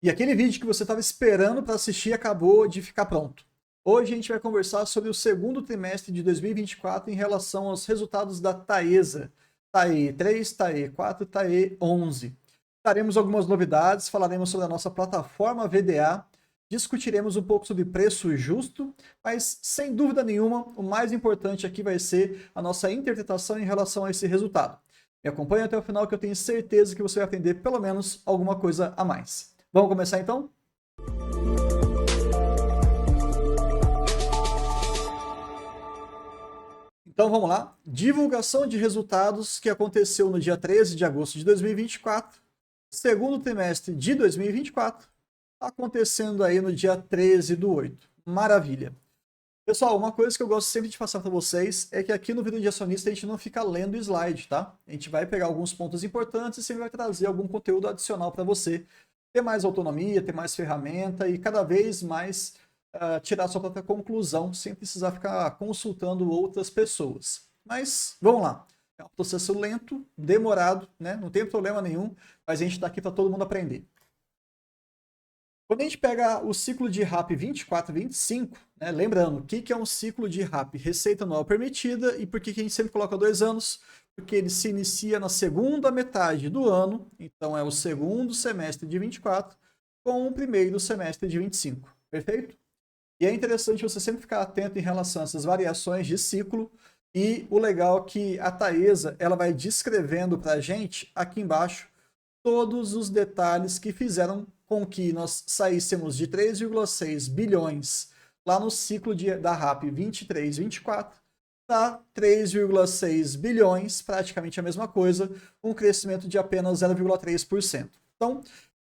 E aquele vídeo que você estava esperando para assistir acabou de ficar pronto. Hoje a gente vai conversar sobre o segundo trimestre de 2024 em relação aos resultados da Taesa. TAE 3, TAE 4, TAE 11. Daremos algumas novidades, falaremos sobre a nossa plataforma VDA, discutiremos um pouco sobre preço justo, mas sem dúvida nenhuma, o mais importante aqui vai ser a nossa interpretação em relação a esse resultado. Me acompanhe até o final que eu tenho certeza que você vai aprender pelo menos alguma coisa a mais. Vamos começar então? Então vamos lá. Divulgação de resultados que aconteceu no dia 13 de agosto de 2024, segundo trimestre de 2024, acontecendo aí no dia 13/8. Maravilha. Pessoal, uma coisa que eu gosto sempre de passar para vocês é que aqui no vídeo de acionista a gente não fica lendo slide, tá? A gente vai pegar alguns pontos importantes e sempre vai trazer algum conteúdo adicional para você ter mais autonomia, ter mais ferramenta e cada vez mais tirar sua própria conclusão sem precisar ficar consultando outras pessoas. Mas vamos lá. É um processo lento, demorado, né? Não tem problema nenhum, mas a gente está aqui para todo mundo aprender. Quando a gente pega o ciclo de RAP 24/25, né, lembrando, o que é um ciclo de RAP? Receita anual permitida, e por que a gente sempre coloca 2 anos? Porque ele se inicia na segunda metade do ano, então é o segundo semestre de 24, com o primeiro semestre de 25, perfeito? E é interessante você sempre ficar atento em relação a essas variações de ciclo, e o legal é que a Taesa ela vai descrevendo para a gente, aqui embaixo, todos os detalhes que fizeram com que nós saíssemos de 3,6 bilhões lá no ciclo da RAP 23/24 para 3,6 bilhões, praticamente a mesma coisa, um crescimento de apenas 0,3%. Então,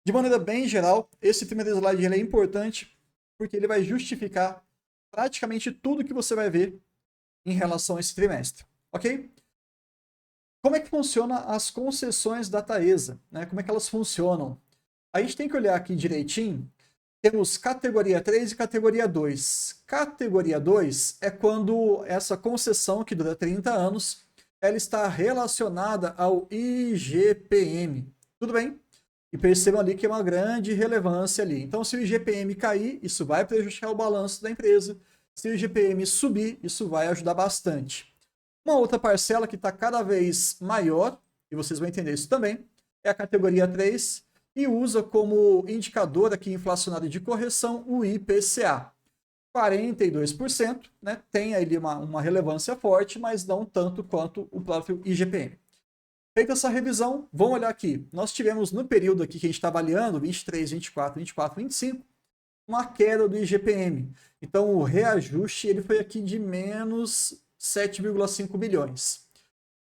de maneira bem geral, esse primeiro slide ele é importante porque ele vai justificar praticamente tudo que você vai ver em relação a esse trimestre, ok? Como é que funciona as concessões da Taesa? Né? Como é que elas funcionam? A gente tem que olhar aqui direitinho. Temos categoria 3 e categoria 2. Categoria 2 é quando essa concessão, que dura 30 anos, ela está relacionada ao IGPM. Tudo bem? E percebam ali que é uma grande relevância ali. Então, se o IGPM cair, isso vai prejudicar o balanço da empresa. Se o IGPM subir, isso vai ajudar bastante. Uma outra parcela que está cada vez maior, e vocês vão entender isso também, é a categoria 3 e usa como indicador aqui inflacionário de correção o IPCA. 42%, né, tem ali uma relevância forte, mas não tanto quanto o próprio IGPM. Feita essa revisão, vamos olhar aqui. Nós tivemos no período aqui que a gente está avaliando, 23, 24, 24, 25, uma queda do IGPM. Então o reajuste ele foi aqui de menos 7,5 bilhões.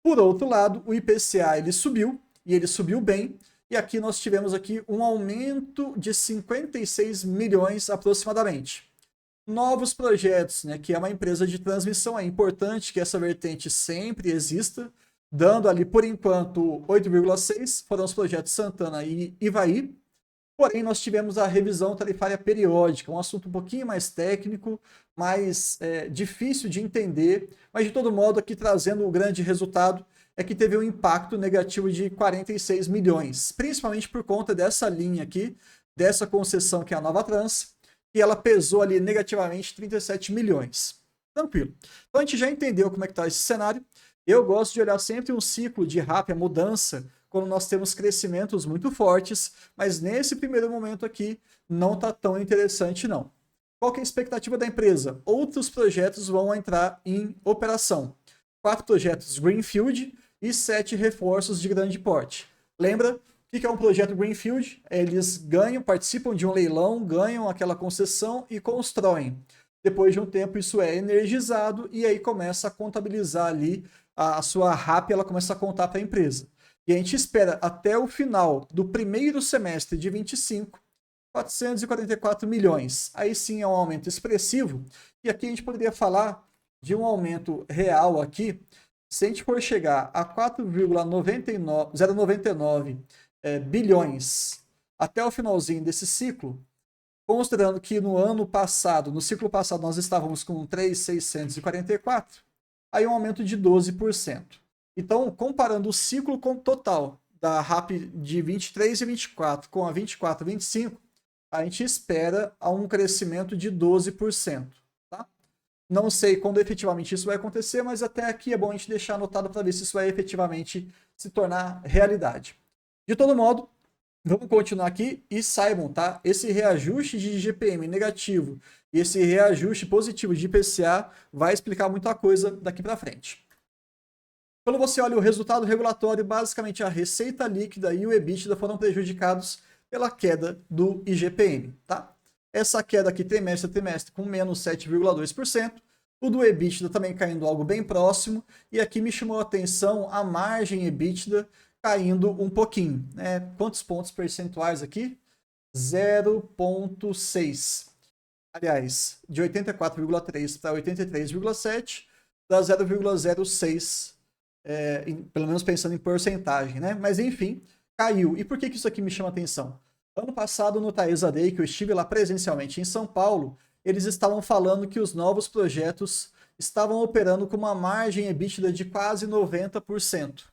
Por outro lado, o IPCA ele subiu, e ele subiu bem, e aqui nós tivemos aqui um aumento de 56 milhões aproximadamente. Novos projetos, né, que é uma empresa de transmissão, é importante que essa vertente sempre exista, dando ali por enquanto 8,6, foram os projetos Santana e Ivaí. Porém, nós tivemos a revisão tarifária periódica, um assunto um pouquinho mais técnico, mais difícil de entender, mas de todo modo aqui trazendo o grande resultado é que teve um impacto negativo de 46 milhões, principalmente por conta dessa linha aqui, dessa concessão que é a Nova Trans, e ela pesou ali negativamente 37 milhões. Tranquilo. Então a gente já entendeu como é que está esse cenário. Eu gosto de olhar sempre um ciclo de RAP, a mudança, quando nós temos crescimentos muito fortes, mas nesse primeiro momento aqui não está tão interessante não. Qual que é a expectativa da empresa? Outros projetos vão entrar em operação. 4 projetos Greenfield e 7 reforços de grande porte. Lembra? O que é um projeto Greenfield? Eles ganham, participam de um leilão, ganham aquela concessão e constroem. Depois de um tempo isso é energizado e aí começa a contabilizar ali a sua RAP, ela começa a contar para a empresa. E a gente espera até o final do primeiro semestre de 25, 444 milhões. Aí sim é um aumento expressivo. E aqui a gente poderia falar de um aumento real aqui, se a gente for chegar a 4,099 bilhões até o finalzinho desse ciclo, considerando que no ano passado, no ciclo passado, nós estávamos com 3,644, aí um aumento de 12%. Então, comparando o ciclo total da RAP de 23 e 24 com a 24 e 25, a gente espera um crescimento de 12%. Tá? Não sei quando efetivamente isso vai acontecer, mas até aqui é bom a gente deixar anotado para ver se isso vai efetivamente se tornar realidade. De todo modo, vamos continuar aqui e saibam, tá? Esse reajuste de IGPM negativo e esse reajuste positivo de IPCA vai explicar muita coisa daqui para frente. Quando você olha o resultado regulatório, basicamente a receita líquida e o EBITDA foram prejudicados pela queda do IGPM, tá? Essa queda aqui trimestre a trimestre com menos 7,2%, o do EBITDA também caindo algo bem próximo, e aqui me chamou a atenção a margem EBITDA caindo um pouquinho, né? Quantos pontos percentuais aqui? 0,6. Aliás, de 84,3 para 83,7, dá 0,06, pelo menos pensando em porcentagem, né? Mas enfim, caiu. E por que isso aqui me chama atenção? Ano passado, no Taesa Day, que eu estive lá presencialmente em São Paulo, eles estavam falando que os novos projetos estavam operando com uma margem EBITDA de quase 90%.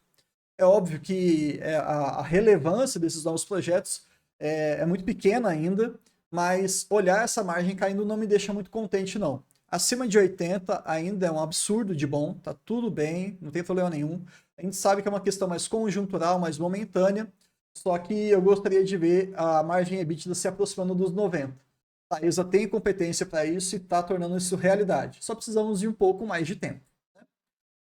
É óbvio que a relevância desses novos projetos é muito pequena ainda, mas olhar essa margem caindo não me deixa muito contente, não. Acima de 80 ainda é um absurdo de bom, tá tudo bem, não tem problema nenhum. A gente sabe que é uma questão mais conjuntural, mais momentânea, só que eu gostaria de ver a margem EBITDA se aproximando dos 90. A Taesa tem competência para isso e está tornando isso realidade. Só precisamos de um pouco mais de tempo.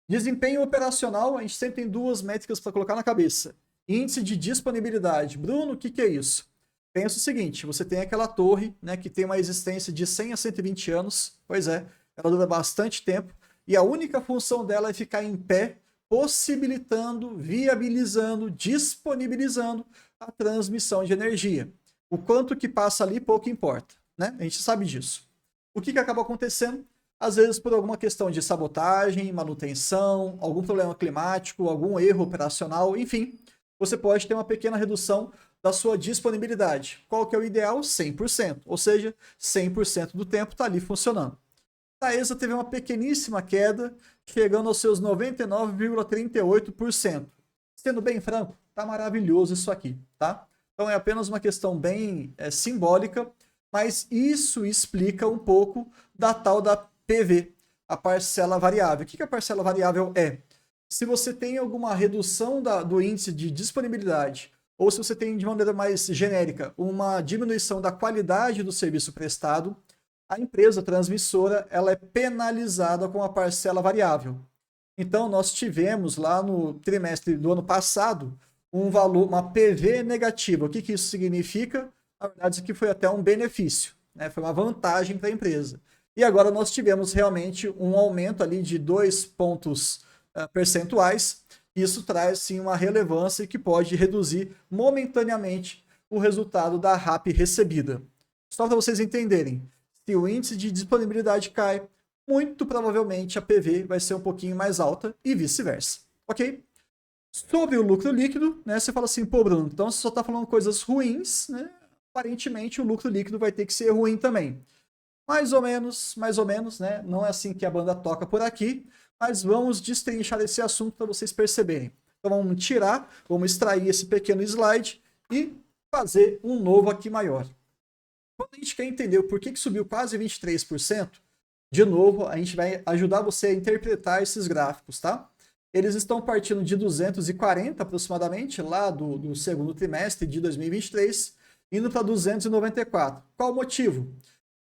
Desempenho operacional, a gente sempre tem duas métricas para colocar na cabeça. Índice de disponibilidade. Bruno, o que é isso? Pensa o seguinte, você tem aquela torre, né, que tem uma existência de 100 a 120 anos, pois é, ela dura bastante tempo, e a única função dela é ficar em pé, possibilitando, viabilizando, disponibilizando a transmissão de energia. O quanto que passa ali, pouco importa, né? A gente sabe disso. O que acaba acontecendo? Às vezes por alguma questão de sabotagem, manutenção, algum problema climático, algum erro operacional, enfim, você pode ter uma pequena redução da sua disponibilidade. Qual que é o ideal? 100%, ou seja, 100% do tempo está ali funcionando. A Taesa teve uma pequeníssima queda, chegando aos seus 99,38%. Sendo bem franco, tá maravilhoso isso aqui, tá? Então é apenas uma questão bem simbólica, mas isso explica um pouco da tal da PV, a parcela variável. O que a parcela variável é? Se você tem alguma redução do índice de disponibilidade, ou se você tem de maneira mais genérica uma diminuição da qualidade do serviço prestado, a empresa transmissora ela é penalizada com a parcela variável. Então nós tivemos lá no trimestre do ano passado um valor, uma PV negativa. O que isso significa? Na verdade, isso aqui foi até um benefício, né? Foi uma vantagem para a empresa. E agora nós tivemos realmente um aumento ali de 2 pontos percentuais. Isso traz sim uma relevância que pode reduzir momentaneamente o resultado da RAP recebida. Só para vocês entenderem, se o índice de disponibilidade cai, muito provavelmente a PV vai ser um pouquinho mais alta e vice-versa, ok? Sobre o lucro líquido, né, você fala assim, pô Bruno, então você só está falando coisas ruins, né? Aparentemente o lucro líquido vai ter que ser ruim também. Mais ou menos, né? Não é assim que a banda toca por aqui, mas vamos destrinchar esse assunto para vocês perceberem. Então vamos extrair esse pequeno slide e fazer um novo aqui maior. Quando a gente quer entender o porquê que subiu quase 23%, de novo, a gente vai ajudar você a interpretar esses gráficos, tá? Eles estão partindo de 240 aproximadamente, lá do segundo trimestre de 2023, indo para 294. Qual o motivo?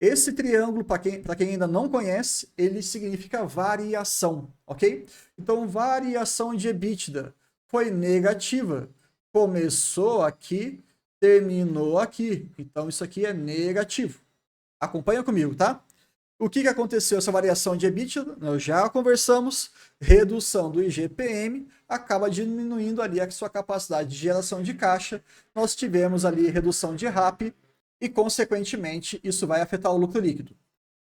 Esse triângulo, para quem ainda não conhece, ele significa variação, ok? Então, variação de EBITDA foi negativa. Começou aqui, terminou aqui. Então, isso aqui é negativo. Acompanha comigo, tá? O que aconteceu essa variação de EBITDA? Nós já conversamos. Redução do IGPM acaba diminuindo ali a sua capacidade de geração de caixa. Nós tivemos ali redução de RAP e, consequentemente, isso vai afetar o lucro líquido.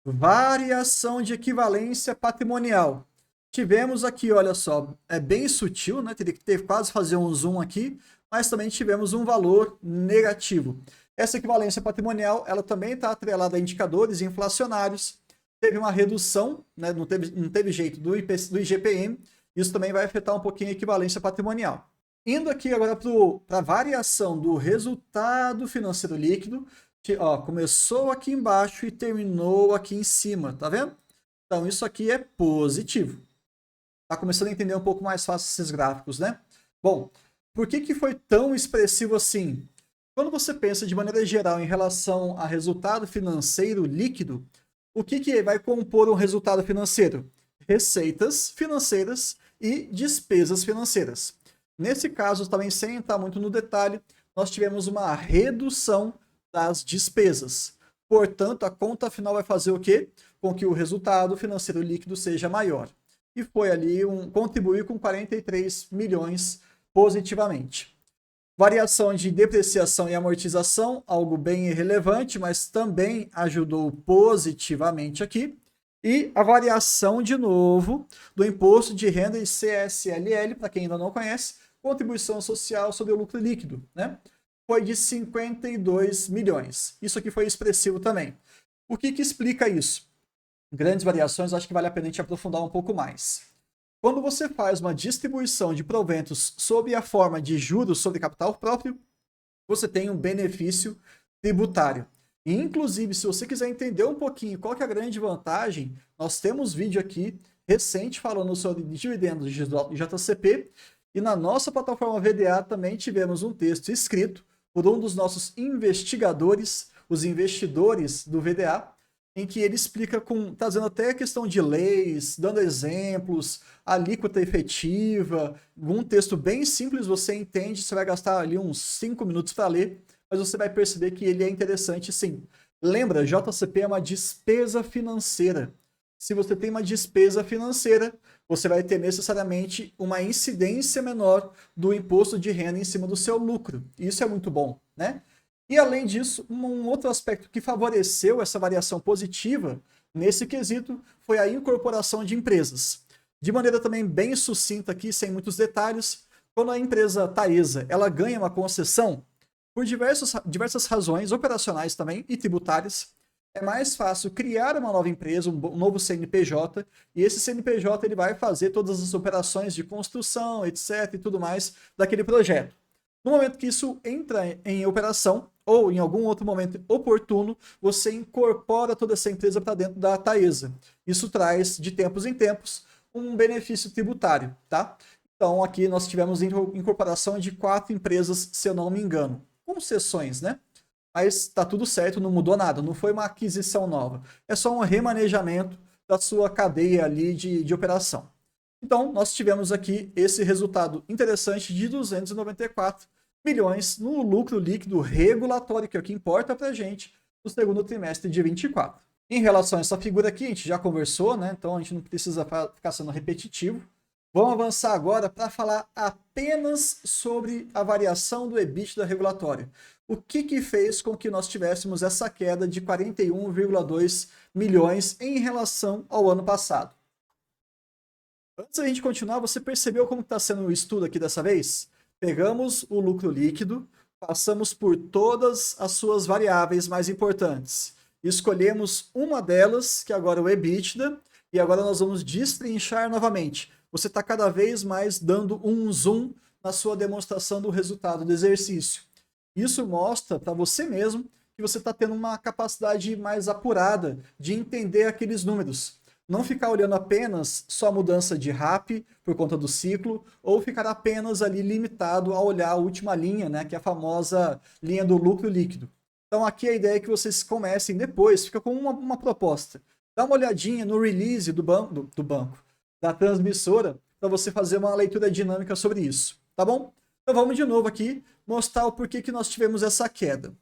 Variação de equivalência patrimonial. Tivemos aqui, olha só, é bem sutil, né? Teria que quase fazer um zoom aqui, mas também tivemos um valor negativo. Essa equivalência patrimonial, ela também está atrelada a indicadores inflacionários. Teve uma redução, né? não teve jeito do IGPM. Isso também vai afetar um pouquinho a equivalência patrimonial. Indo aqui agora para a variação do resultado financeiro líquido, ó, começou aqui embaixo e terminou aqui em cima, tá vendo? Então isso aqui é positivo. Tá começando a entender um pouco mais fácil esses gráficos, né? Bom, por que foi tão expressivo assim? Quando você pensa de maneira geral em relação a resultado financeiro líquido, o que vai compor um resultado financeiro? Receitas financeiras e despesas financeiras. Nesse caso, também sem entrar muito no detalhe, nós tivemos uma redução das despesas. Portanto, a conta final vai fazer o quê? Com que o resultado financeiro líquido seja maior. E foi ali contribuir com 43 milhões positivamente. Variação de depreciação e amortização, algo bem irrelevante, mas também ajudou positivamente aqui. E a variação, de novo, do imposto de renda e CSLL, para quem ainda não conhece, contribuição social sobre o lucro líquido, né? Foi de 52 milhões. Isso aqui foi expressivo também. O que explica isso? Grandes variações, acho que vale a pena a gente aprofundar um pouco mais. Quando você faz uma distribuição de proventos sob a forma de juros sobre capital próprio, você tem um benefício tributário. E, inclusive, se você quiser entender um pouquinho qual que é a grande vantagem, nós temos vídeo aqui recente falando sobre dividendos de JCP, e na nossa plataforma VDA também tivemos um texto escrito por um dos nossos investigadores, os investidores do VDA, em que ele explica, trazendo até a questão de leis, dando exemplos, alíquota efetiva, um texto bem simples, você entende, você vai gastar ali uns 5 minutos para ler, mas você vai perceber que ele é interessante sim. Lembra, JCP é uma despesa financeira. Se você tem uma despesa financeira, você vai ter necessariamente uma incidência menor do imposto de renda em cima do seu lucro. Isso é muito bom, né? E além disso, um outro aspecto que favoreceu essa variação positiva nesse quesito foi a incorporação de empresas. De maneira também bem sucinta aqui, sem muitos detalhes, quando a empresa Taesa ela ganha uma concessão, por diversas razões operacionais também e tributárias, é mais fácil criar uma nova empresa, um novo CNPJ, e esse CNPJ ele vai fazer todas as operações de construção, etc. e tudo mais daquele projeto. No momento que isso entra em operação, ou em algum outro momento oportuno, você incorpora toda essa empresa para dentro da Taesa. Isso traz, de tempos em tempos, um benefício tributário, tá? Então, aqui nós tivemos incorporação de 4 empresas, se eu não me engano. Concessões, né? Mas tá tudo certo, não mudou nada, não foi uma aquisição nova. É só um remanejamento da sua cadeia ali de operação. Então, nós tivemos aqui esse resultado interessante de 294 milhões no lucro líquido regulatório, que é o que importa para a gente, no segundo trimestre de 24. Em relação a essa figura aqui, a gente já conversou, né? Então a gente não precisa ficar sendo repetitivo. Vamos avançar agora para falar apenas sobre a variação do EBITDA regulatório. O que fez com que nós tivéssemos essa queda de 41,2 milhões em relação ao ano passado? Antes da gente continuar, você percebeu como está sendo o estudo aqui dessa vez? Pegamos o lucro líquido, passamos por todas as suas variáveis mais importantes. Escolhemos uma delas, que agora é o EBITDA, e agora nós vamos destrinchar novamente. Você está cada vez mais dando um zoom na sua demonstração do resultado do exercício. Isso mostra para você mesmo que você está tendo uma capacidade mais apurada de entender aqueles números. Não ficar olhando apenas só a mudança de RAP por conta do ciclo, ou ficar apenas ali limitado a olhar a última linha, né, que é a famosa linha do lucro líquido. Então aqui a ideia é que vocês comecem depois, fica com uma proposta. Dá uma olhadinha no release do banco, da transmissora, para você fazer uma leitura dinâmica sobre isso, tá bom? Então vamos de novo aqui mostrar o porquê que nós tivemos essa queda.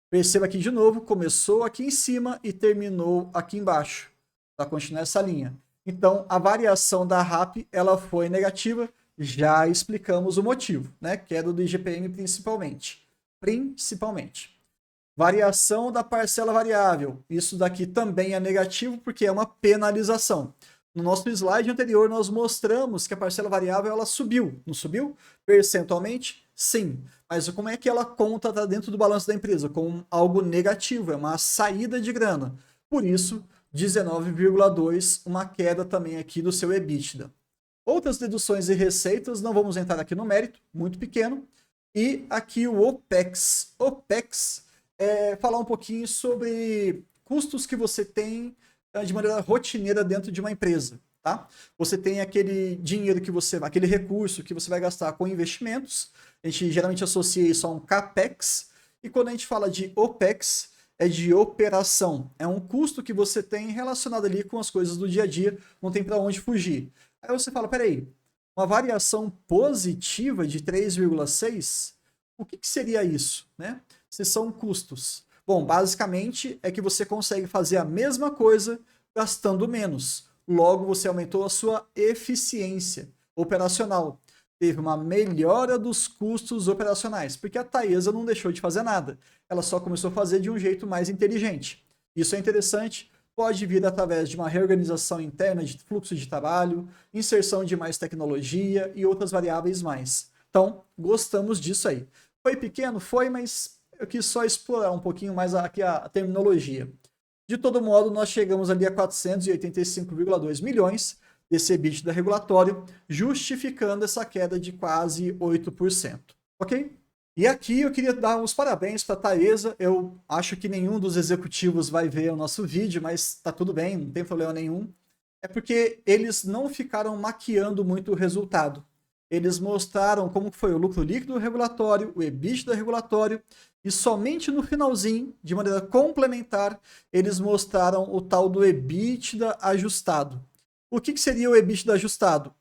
Perceba aqui de novo, começou aqui em cima e terminou aqui embaixo, para continuar essa linha. Então a variação da RAP ela foi negativa, já explicamos o motivo, né? Queda do IGPM principalmente. Variação da parcela variável. Isso daqui também é negativo porque é uma penalização. No nosso slide anterior, nós mostramos que a parcela variável ela subiu. Não subiu? Percentualmente? Sim. Mas como é que ela conta dentro do balanço da empresa? Com algo negativo, é uma saída de grana. Por isso, 19,2, uma queda também aqui do seu EBITDA. Outras deduções e receitas, não vamos entrar aqui no mérito, muito pequeno. E aqui o OPEX. OPEX é falar um pouquinho sobre custos que você tem de maneira rotineira dentro de uma empresa. Tá? Você tem aquele dinheiro que você, aquele recurso que você vai gastar com investimentos. A gente geralmente associa isso a um CAPEX. E quando a gente fala de OPEX, é de operação. É um custo que você tem relacionado ali com as coisas do dia a dia, não tem para onde fugir. Aí você fala, peraí, uma variação positiva de 3,6? O que seria isso, né? Se são custos. Bom, basicamente é que você consegue fazer a mesma coisa gastando menos. Logo, você aumentou a sua eficiência operacional. Teve uma melhora dos custos operacionais, porque a Taesa não deixou de fazer nada. Ela só começou a fazer de um jeito mais inteligente. Isso é interessante, pode vir através de uma reorganização interna de fluxo de trabalho, inserção de mais tecnologia e outras variáveis mais. Então, gostamos disso aí. Foi pequeno? Foi, mas eu quis só explorar um pouquinho mais aqui a terminologia. De todo modo, nós chegamos ali a 485,2 milhões desse EBITDA regulatório, justificando essa queda de quase 8%. Ok? E aqui eu queria dar os parabéns para a Taesa. Eu acho que nenhum dos executivos vai ver o nosso vídeo, mas tá tudo bem, não tem problema nenhum. É porque eles não ficaram maquiando muito o resultado. Eles mostraram como foi o lucro líquido regulatório, o EBITDA regulatório, e somente no finalzinho, de maneira complementar, eles mostraram o tal do EBITDA ajustado. O que seria o EBITDA ajustado?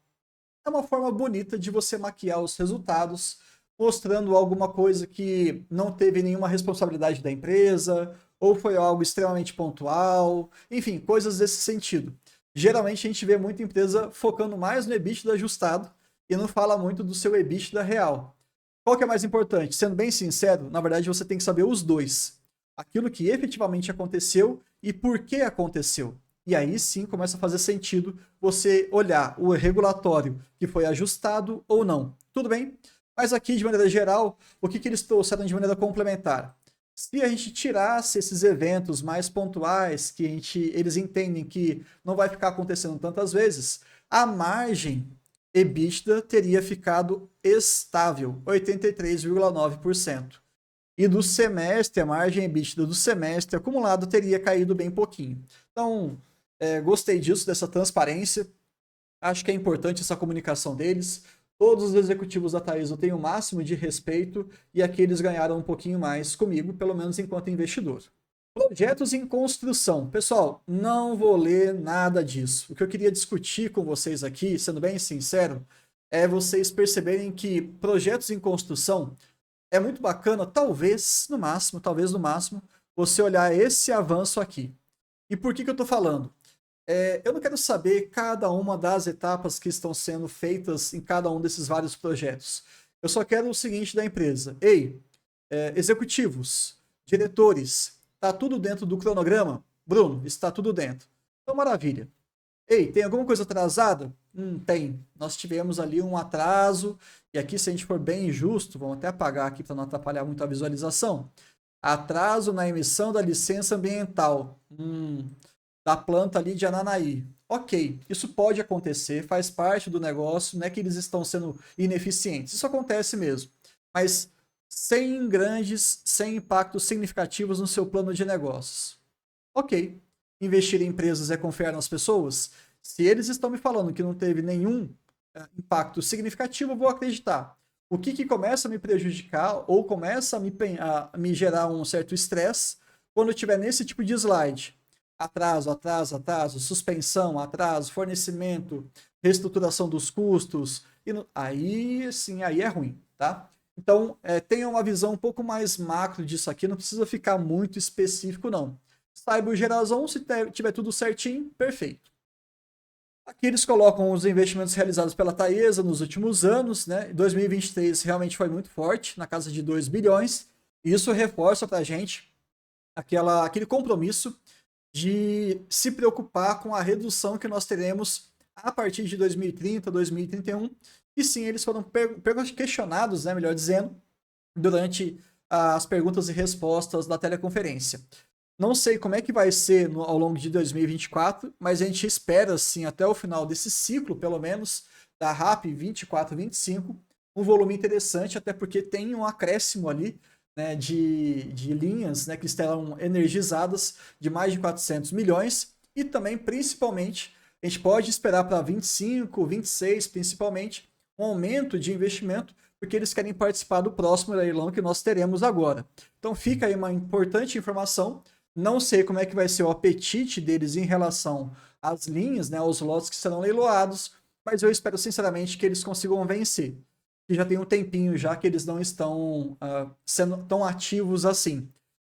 É uma forma bonita de você maquiar os resultados, mostrando alguma coisa que não teve nenhuma responsabilidade da empresa, ou foi algo extremamente pontual, enfim, coisas desse sentido. Geralmente a gente vê muita empresa focando mais no EBITDA ajustado e não fala muito do seu EBITDA real. Qual que é mais importante? Sendo bem sincero, na verdade você tem que saber os dois. Aquilo que efetivamente aconteceu e por que aconteceu. E aí sim começa a fazer sentido você olhar o regulatório que foi ajustado ou não. Tudo bem? Mas aqui, de maneira geral, o que eles trouxeram de maneira complementar? Se a gente tirasse esses eventos mais pontuais, que eles entendem que não vai ficar acontecendo tantas vezes, a margem EBITDA teria ficado estável, 83,9%. E do semestre, a margem EBITDA do semestre acumulado teria caído bem pouquinho. Então, gostei disso, dessa transparência. Acho que é importante essa comunicação deles. Todos os executivos da Taesa eu tenho o máximo de respeito e aqui eles ganharam um pouquinho mais comigo, pelo menos enquanto investidor. Projetos em construção. Pessoal, não vou ler nada disso. O que eu queria discutir com vocês aqui, sendo bem sincero, é vocês perceberem que projetos em construção é muito bacana, talvez no máximo, você olhar esse avanço aqui. E por que eu estou falando? Eu não quero saber cada uma das etapas que estão sendo feitas em cada um desses vários projetos. Eu só quero o seguinte da empresa. Ei, executivos, diretores, está tudo dentro do cronograma? Bruno, está tudo dentro. Então, maravilha. Ei, tem alguma coisa atrasada? Tem. Nós tivemos ali um atraso, e aqui, se a gente for bem injusto, vamos até apagar aqui para não atrapalhar muito a visualização. Atraso na emissão da licença ambiental. Da planta ali de Ananaí. Ok, isso pode acontecer, faz parte do negócio, não é que eles estão sendo ineficientes, isso acontece mesmo, mas sem impactos significativos no seu plano de negócios. Ok, investir em empresas é confiar nas pessoas? Se eles estão me falando que não teve nenhum impacto significativo, eu vou acreditar. O que começa a me prejudicar ou começa a me gerar um certo estresse quando eu estiver nesse tipo de slide? Atraso, suspensão, atraso, fornecimento, reestruturação dos custos. Aí sim, aí é ruim, tá? Então, tenha uma visão um pouco mais macro disso aqui, não precisa ficar muito específico, não. Saiba o gerasão, se tiver tudo certinho, perfeito. Aqui eles colocam os investimentos realizados pela Taesa nos últimos anos, né? 2023 realmente foi muito forte, na casa de 2 bilhões, e isso reforça para a gente aquele compromisso de se preocupar com a redução que nós teremos a partir de 2030, 2031. E sim, eles foram questionados, né, melhor dizendo, durante as perguntas e respostas da teleconferência. Não sei como é que vai ser ao longo de 2024, mas a gente espera, sim, até o final desse ciclo, pelo menos, da RAP 24-25, um volume interessante, até porque tem um acréscimo ali, né, de linhas, né, que estarão energizadas de mais de 400 milhões, e também, principalmente, a gente pode esperar para 25, 26, principalmente, um aumento de investimento, porque eles querem participar do próximo leilão que nós teremos agora. Então fica aí uma importante informação. Não sei como é que vai ser o apetite deles em relação às linhas, né, aos lotes que serão leiloados, mas eu espero sinceramente que eles consigam vencer. E já tem um tempinho já que eles não estão sendo tão ativos assim.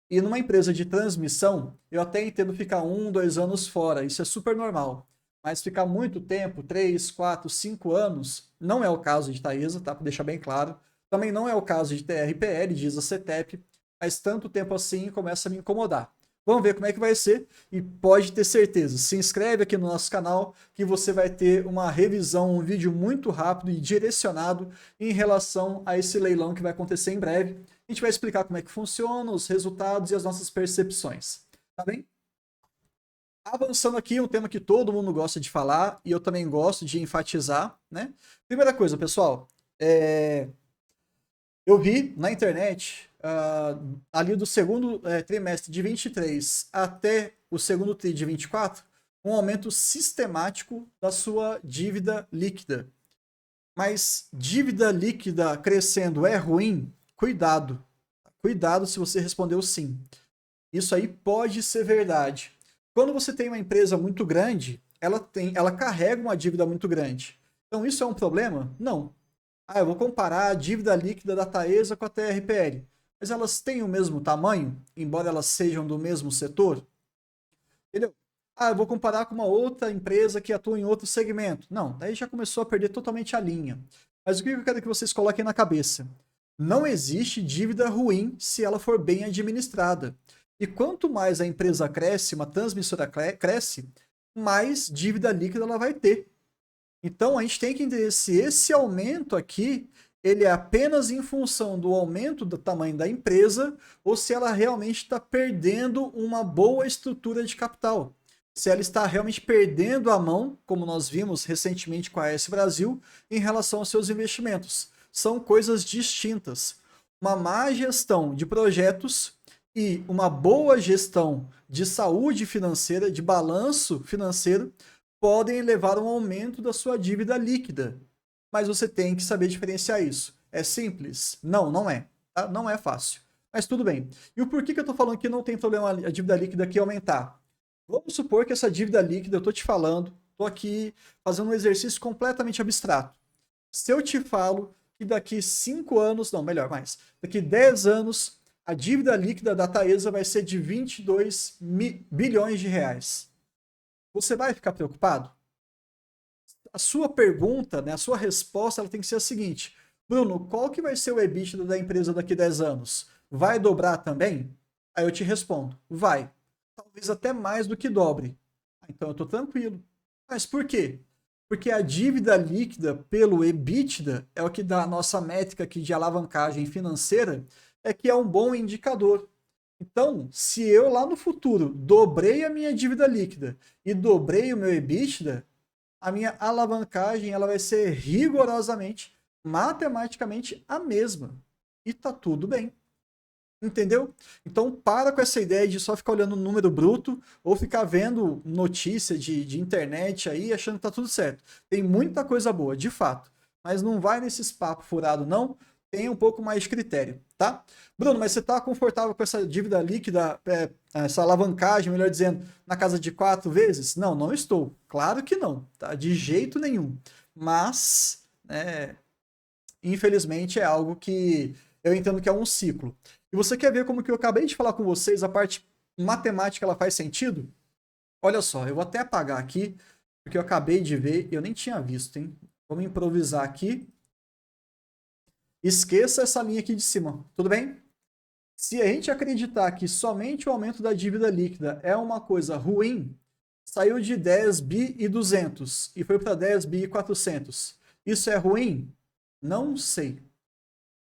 E numa empresa de transmissão, eu até entendo ficar 1, 2 anos fora, isso é super normal. Mas ficar muito tempo, 3, 4, 5 anos, não é o caso de Taesa, tá? Para deixar bem claro. Também não é o caso de TRPL, de ISA-CETEP, mas tanto tempo assim começa a me incomodar. Vamos ver como é que vai ser e pode ter certeza. Se inscreve aqui no nosso canal que você vai ter uma revisão, um vídeo muito rápido e direcionado em relação a esse leilão que vai acontecer em breve. A gente vai explicar como é que funciona, os resultados e as nossas percepções. Tá bem? Avançando aqui, um tema que todo mundo gosta de falar e eu também gosto de enfatizar, né? Primeira coisa, pessoal, eu vi na internet, ali do segundo trimestre de 23 até o segundo tri de 24, um aumento sistemático da sua dívida líquida. Mas dívida líquida crescendo é ruim? Cuidado. Cuidado se você respondeu sim. Isso aí pode ser verdade. Quando você tem uma empresa muito grande, ela carrega uma dívida muito grande. Então isso é um problema? Não. Eu vou comparar a dívida líquida da Taesa com a TRPL. Mas elas têm o mesmo tamanho, embora elas sejam do mesmo setor? Entendeu? Eu vou comparar com uma outra empresa que atua em outro segmento. Não, daí já começou a perder totalmente a linha. Mas o que eu quero que vocês coloquem na cabeça? Não existe dívida ruim se ela for bem administrada. E quanto mais a empresa cresce, uma transmissora cresce, mais dívida líquida ela vai ter. Então a gente tem que entender se esse aumento aqui ele é apenas em função do aumento do tamanho da empresa ou se ela realmente está perdendo uma boa estrutura de capital. Se ela está realmente perdendo a mão, como nós vimos recentemente com a AS Brasil, em relação aos seus investimentos. São coisas distintas. Uma má gestão de projetos e uma boa gestão de saúde financeira, de balanço financeiro, podem levar a um aumento da sua dívida líquida. Mas você tem que saber diferenciar isso. É simples? Não, não é. Tá? Não é fácil. Mas tudo bem. E o porquê que eu estou falando que não tem problema a dívida líquida aqui aumentar? Vamos supor que essa dívida líquida, eu estou te falando, estou aqui fazendo um exercício completamente abstrato. Se eu te falo que daqui 5 anos, não, melhor, mais, daqui 10 anos, a dívida líquida da Taesa vai ser de 22 bilhões de reais. Você vai ficar preocupado? A sua pergunta, né, a sua resposta, ela tem que ser a seguinte: Bruno, qual que vai ser o EBITDA da empresa daqui a 10 anos? Vai dobrar também? Aí eu te respondo: vai. Talvez até mais do que dobre. Então eu estou tranquilo. Mas por quê? Porque a dívida líquida pelo EBITDA é o que dá a nossa métrica aqui de alavancagem financeira, é que é um bom indicador. Então, se eu lá no futuro dobrei a minha dívida líquida e dobrei o meu EBITDA, a minha alavancagem ela vai ser rigorosamente, matematicamente a mesma. E tá tudo bem. Entendeu? Então para com essa ideia de só ficar olhando o número bruto ou ficar vendo notícia de internet aí achando que tá tudo certo. Tem muita coisa boa, de fato. Mas não vai nesses papos furados, não. Tem um pouco mais de critério, tá? Bruno, mas você tá confortável com essa dívida líquida, essa alavancagem, melhor dizendo, na casa de 4 vezes? Não, não estou. Claro que não, tá? De jeito nenhum. Mas, infelizmente, é algo que eu entendo que é um ciclo. E você quer ver como que eu acabei de falar com vocês, a parte matemática ela faz sentido? Olha só, eu vou até apagar aqui, porque eu acabei de ver e eu nem tinha visto, hein? Vamos improvisar aqui. Esqueça essa linha aqui de cima, tudo bem? Se a gente acreditar que somente o aumento da dívida líquida é uma coisa ruim, saiu de 10 bi e 200 e foi para 10 bi e 400. Isso é ruim? Não sei.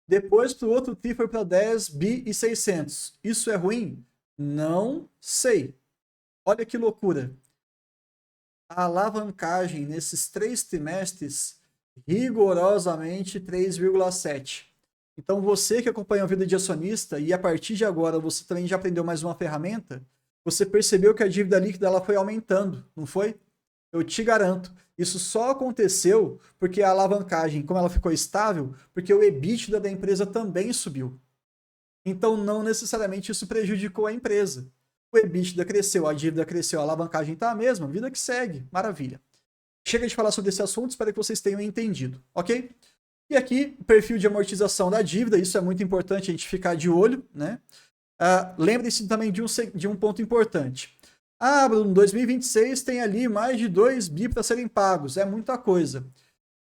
Depois para o outro TRI foi para 10 bi e 600. Isso é ruim? Não sei. Olha que loucura. A alavancagem nesses 3 trimestres rigorosamente 3,7. Então você que acompanha a vida de acionista e a partir de agora você também já aprendeu mais uma ferramenta, você percebeu que a dívida líquida ela foi aumentando, não foi? Eu te garanto, isso só aconteceu porque a alavancagem, como ela ficou estável, porque o EBITDA da empresa também subiu. Então não necessariamente isso prejudicou a empresa. O EBITDA cresceu, a dívida cresceu, a alavancagem está a mesma, vida que segue, maravilha. Chega de falar sobre esse assunto, espero que vocês tenham entendido, ok? E aqui, o perfil de amortização da dívida, isso é muito importante a gente ficar de olho, né? Lembre-se também de um ponto importante. Bruno, 2026 tem ali mais de 2 bi para serem pagos, é muita coisa.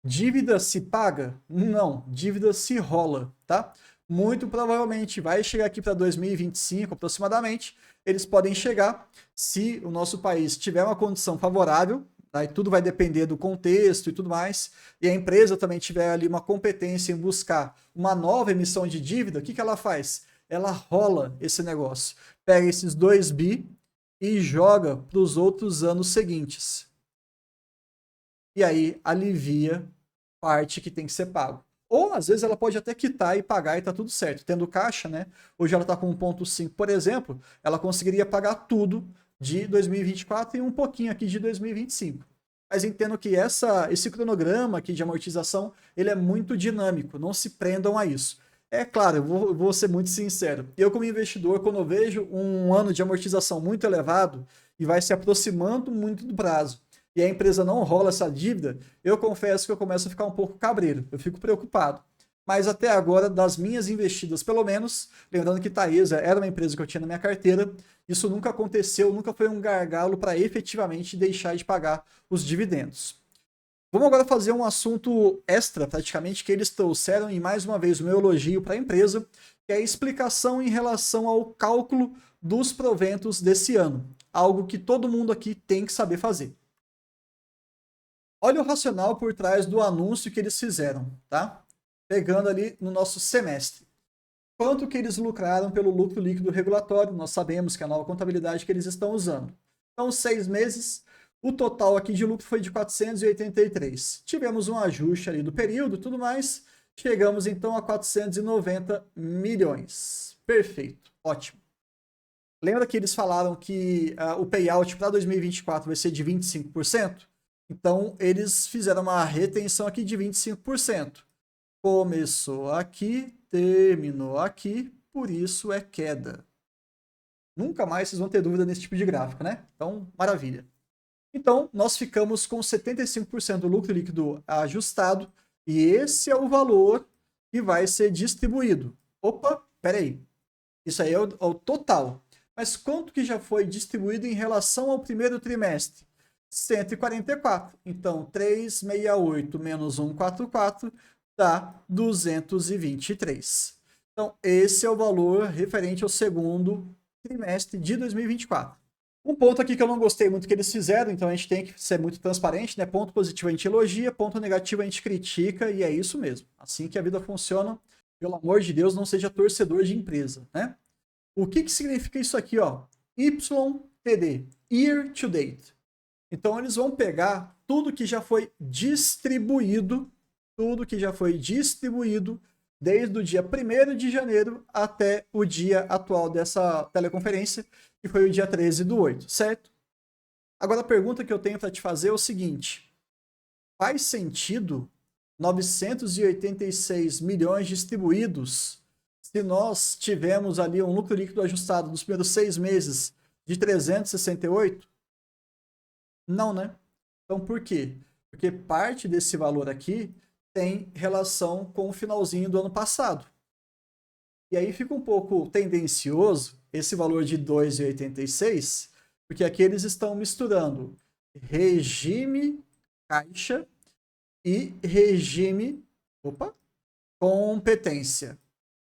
Dívida se paga? Não, dívida se rola, tá? Muito provavelmente vai chegar aqui para 2025 aproximadamente, eles podem chegar se o nosso país tiver uma condição favorável, tá? E tudo vai depender do contexto e tudo mais, e a empresa também tiver ali uma competência em buscar uma nova emissão de dívida, o que ela faz? Ela rola esse negócio, pega esses 2 bi e joga para os outros anos seguintes. E aí alivia parte que tem que ser pago. Ou às vezes ela pode até quitar e pagar e tá tudo certo. Tendo caixa, né? Hoje ela tá com 1,5, por exemplo, ela conseguiria pagar tudo de 2024 e um pouquinho aqui de 2025. Mas entendo que esse cronograma aqui de amortização, ele é muito dinâmico, não se prendam a isso. É claro, eu vou ser muito sincero. Eu, como investidor, quando eu vejo um ano de amortização muito elevado e vai se aproximando muito do prazo, e a empresa não rola essa dívida, eu confesso que eu começo a ficar um pouco cabreiro, eu fico preocupado. Mas até agora, das minhas investidas, pelo menos, lembrando que Taesa era uma empresa que eu tinha na minha carteira, isso nunca aconteceu, nunca foi um gargalo para efetivamente deixar de pagar os dividendos. Vamos agora fazer um assunto extra, praticamente, que eles trouxeram, e mais uma vez o meu elogio para a empresa, que é a explicação em relação ao cálculo dos proventos desse ano. Algo que todo mundo aqui tem que saber fazer. Olha o racional por trás do anúncio que eles fizeram, tá? Pegando ali no nosso semestre. Quanto que eles lucraram pelo lucro líquido regulatório? Nós sabemos que é a nova contabilidade que eles estão usando. Então, 6 meses, o total aqui de lucro foi de 483. Tivemos um ajuste ali do período e tudo mais. Chegamos então a 490 milhões. Perfeito, ótimo. Lembra que eles falaram que o payout para 2024 vai ser de 25%? Então, eles fizeram uma retenção aqui de 25%. Começou aqui, terminou aqui, por isso é queda. Nunca mais vocês vão ter dúvida nesse tipo de gráfico, né? Então, maravilha. Então, nós ficamos com 75% do lucro líquido ajustado, e esse é o valor que vai ser distribuído. Opa, peraí. Isso aí é o total. Mas quanto que já foi distribuído em relação ao primeiro trimestre? 144. Então, 368 menos 144 dá 223. Então, esse é o valor referente ao segundo trimestre de 2024. Um ponto aqui que eu não gostei muito que eles fizeram, então a gente tem que ser muito transparente, né? Ponto positivo a gente elogia, ponto negativo a gente critica, e é isso mesmo. Assim que a vida funciona, pelo amor de Deus, não seja torcedor de empresa, né? O que significa isso aqui, ó? YTD, Year to Date. Então eles vão pegar tudo que já foi distribuído, desde o dia 1º de janeiro até o dia atual dessa teleconferência, que foi o dia 13/8, certo? Agora a pergunta que eu tenho para te fazer é o seguinte: faz sentido 986 milhões distribuídos se nós tivemos ali um lucro líquido ajustado nos primeiros 6 meses de 368? Não, né? Então por quê? Porque parte desse valor aqui tem relação com o finalzinho do ano passado. E aí fica um pouco tendencioso esse valor de 2,86, porque aqui eles estão misturando regime caixa e regime competência.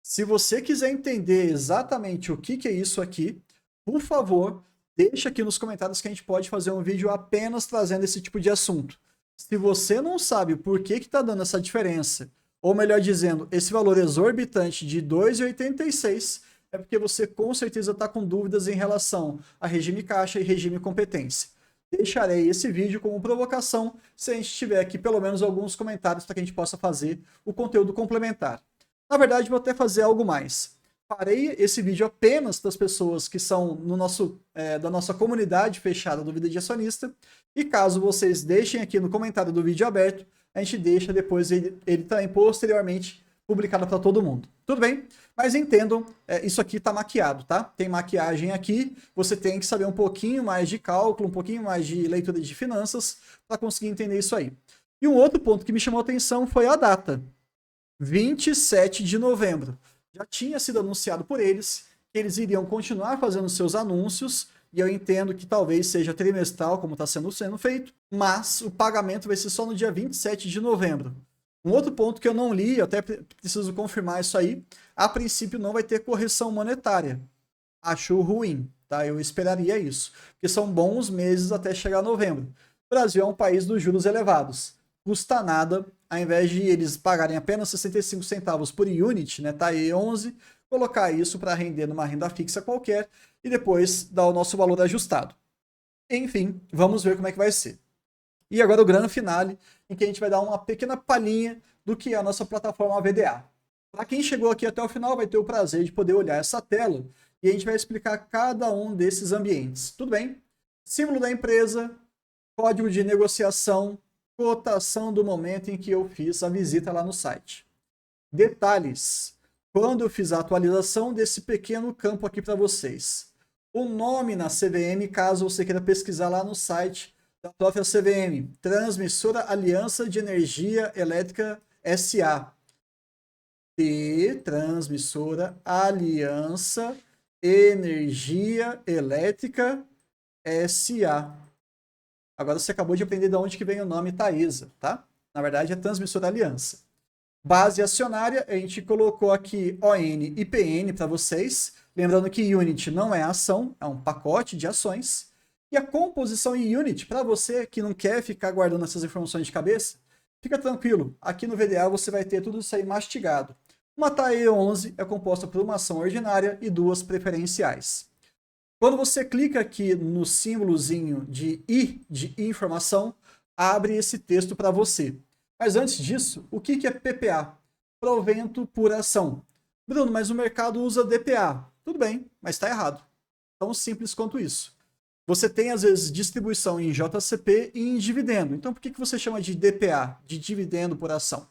Se você quiser entender exatamente o que é isso aqui, por favor, deixa aqui nos comentários que a gente pode fazer um vídeo apenas trazendo esse tipo de assunto. Se você não sabe por que está dando essa diferença, ou melhor dizendo, esse valor exorbitante de 2,86, é porque você com certeza está com dúvidas em relação a regime caixa e regime competência. deixarei esse vídeo como provocação se a gente tiver aqui pelo menos alguns comentários para que a gente possa fazer o conteúdo complementar. Na verdade, vou até fazer algo mais. Farei esse vídeo apenas para as pessoas que são da nossa comunidade fechada do Vida de Acionista. E caso vocês deixem aqui no comentário do vídeo aberto, a gente deixa depois ele também posteriormente publicado para todo mundo. Tudo bem? Mas entendam, isso aqui está maquiado, tá? Tem maquiagem aqui, você tem que saber um pouquinho mais de cálculo, um pouquinho mais de leitura de finanças para conseguir entender isso aí. E um outro ponto que me chamou a atenção foi a data. 27 de novembro. Já tinha sido anunciado por eles que eles iriam continuar fazendo seus anúncios, e eu entendo que talvez seja trimestral, como está sendo feito, mas o pagamento vai ser só no dia 27 de novembro. Um outro ponto que eu não li, eu até preciso confirmar isso aí, a princípio não vai ter correção monetária. Acho ruim, tá? Eu esperaria isso, porque são bons meses até chegar a novembro. O Brasil é um país dos juros elevados. Custa nada, ao invés de eles pagarem apenas 65 centavos por unit, né, tá aí 11, colocar isso para render numa renda fixa qualquer e depois dar o nosso valor ajustado. Enfim, vamos ver como é que vai ser. E agora o grande finale, em que a gente vai dar uma pequena palhinha do que é a nossa plataforma VDA. Para quem chegou aqui até o final, vai ter o prazer de poder olhar essa tela e a gente vai explicar cada um desses ambientes. Tudo bem? Símbolo da empresa, código de negociação, cotação do momento em que eu fiz a visita lá no site. Detalhes. Quando eu fiz a atualização desse pequeno campo aqui para vocês. O nome na CVM, caso você queira pesquisar lá no site da própria CVM. Transmissora Aliança de Energia Elétrica SA. Transmissora Aliança Energia Elétrica SA. Agora você acabou de aprender de onde que vem o nome Taesa, tá? Na verdade é Transmissora Aliança. Base acionária, a gente colocou aqui ON e PN para vocês. Lembrando que Unit não é ação, é um pacote de ações. E a composição em Unit, para você que não quer ficar guardando essas informações de cabeça, fica tranquilo. Aqui no VDA você vai ter tudo isso aí mastigado. Uma TAE11 é composta por uma ação ordinária e duas preferenciais. Quando você clica aqui no símbolozinho de I, de informação, abre esse texto para você. Mas antes disso, o que é PPA? Provento por ação. Bruno, mas o mercado usa DPA. Tudo bem, mas está errado. Tão simples quanto isso. Você tem, às vezes, distribuição em JCP e em dividendo. Então, por que você chama de DPA, de dividendo por ação?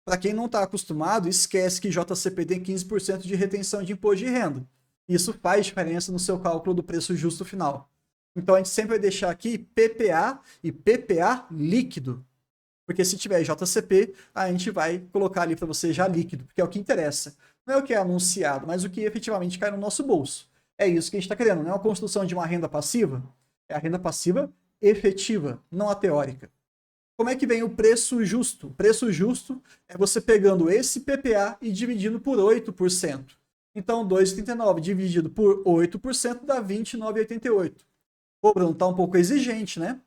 Para quem não está acostumado, esquece que JCP tem 15% de retenção de imposto de renda. Isso faz diferença no seu cálculo do preço justo final. Então, a gente sempre vai deixar aqui PPA e PPA líquido. Porque se tiver JCP, a gente vai colocar ali para você já líquido, porque é o que interessa. Não é o que é anunciado, mas o que efetivamente cai no nosso bolso. É isso que a gente está querendo, não é uma construção de uma renda passiva, é a renda passiva efetiva, não a teórica. Como é que vem o preço justo? O preço justo é você pegando esse PPA e dividindo por 8%. Então, 2,39 dividido por 8% dá 29,88. Pô, Bruno, tá um pouco exigente, né?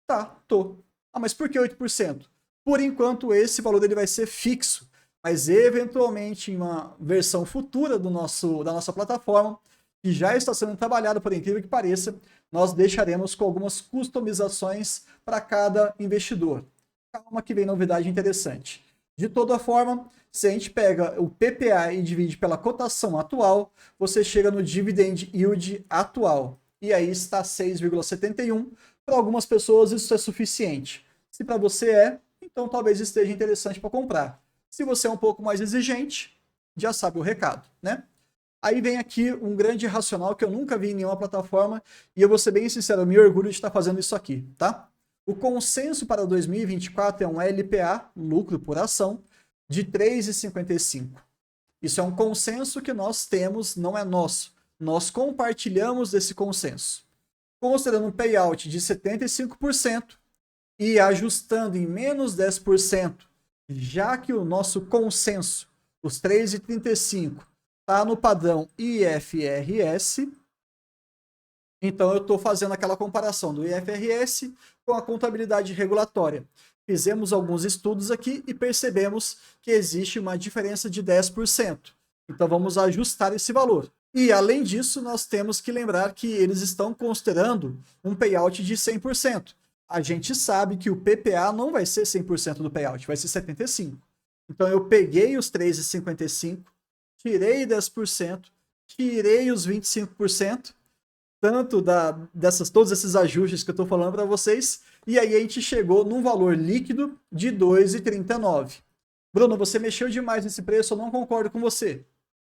Tá, tô. Ah, mas por que 8%? Por enquanto, esse valor ele vai ser fixo. Mas, eventualmente, em uma versão futura da nossa plataforma, que já está sendo trabalhada, por incrível que pareça, nós deixaremos com algumas customizações para cada investidor. Calma que vem novidade interessante. De toda forma, se a gente pega o PPA e divide pela cotação atual, você chega no Dividend Yield atual. E aí está 6,71. Para algumas pessoas isso é suficiente. Se para você é, então talvez esteja interessante para comprar. Se você é um pouco mais exigente, já sabe o recado, né? Aí vem aqui um grande racional que eu nunca vi em nenhuma plataforma, e eu vou ser bem sincero, eu me orgulho de estar fazendo isso aqui, tá? O consenso para 2024 é um LPA, lucro por ação, de 3,55. Isso é um consenso que nós temos, não é nosso. Nós compartilhamos desse consenso. Considerando um payout de 75% e ajustando em menos 10%, já que o nosso consenso, os 3,35, está no padrão IFRS, então eu estou fazendo aquela comparação do IFRS com a contabilidade regulatória. Fizemos alguns estudos aqui e percebemos que existe uma diferença de 10%. Então vamos ajustar esse valor. E, além disso, nós temos que lembrar que eles estão considerando um payout de 100%. A gente sabe que o PPA não vai ser 100% do payout, vai ser 75%. Então, eu peguei os 3,55, tirei 10%, tirei os 25%, tanto todos esses ajustes que eu estou falando para vocês, e aí a gente chegou num valor líquido de 2,39. Bruno, você mexeu demais nesse preço, eu não concordo com você.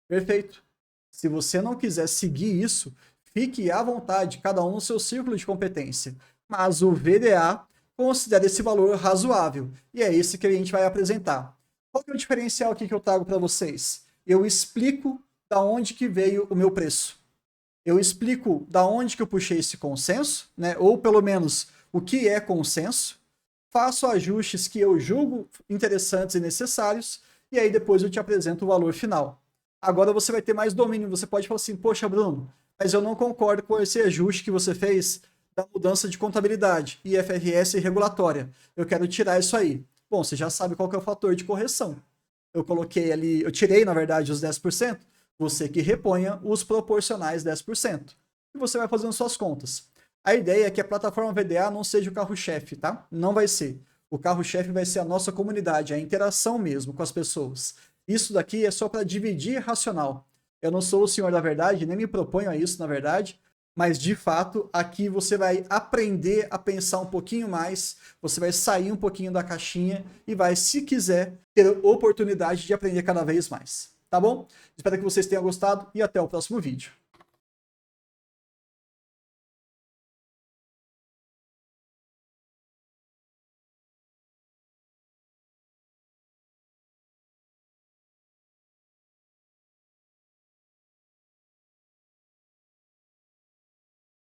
Perfeito. Se você não quiser seguir isso, fique à vontade, cada um no seu círculo de competência. Mas o VDA considera esse valor razoável, e é esse que a gente vai apresentar. Qual que é o diferencial aqui que eu trago para vocês? Eu explico da onde que veio o meu preço. Eu explico da onde que eu puxei esse consenso, né? Ou pelo menos o que é consenso. Faço ajustes que eu julgo interessantes e necessários, e aí depois eu te apresento o valor final. Agora você vai ter mais domínio, você pode falar assim, poxa Bruno, mas eu não concordo com esse ajuste que você fez da mudança de contabilidade, IFRS e regulatória. Eu quero tirar isso aí. Bom, você já sabe qual que é o fator de correção. Eu coloquei ali, eu tirei na verdade os 10%, você que reponha os proporcionais 10%. E você vai fazendo suas contas. A ideia é que a plataforma VDA não seja o carro-chefe, tá? Não vai ser. O carro-chefe vai ser a nossa comunidade, a interação mesmo com as pessoas. Isso daqui é só para dividir racional. Eu não sou o senhor da verdade, nem me proponho a isso, na verdade, mas de fato, aqui você vai aprender a pensar um pouquinho mais, você vai sair um pouquinho da caixinha e vai, se quiser, ter oportunidade de aprender cada vez mais. Tá bom? Espero que vocês tenham gostado e até o próximo vídeo.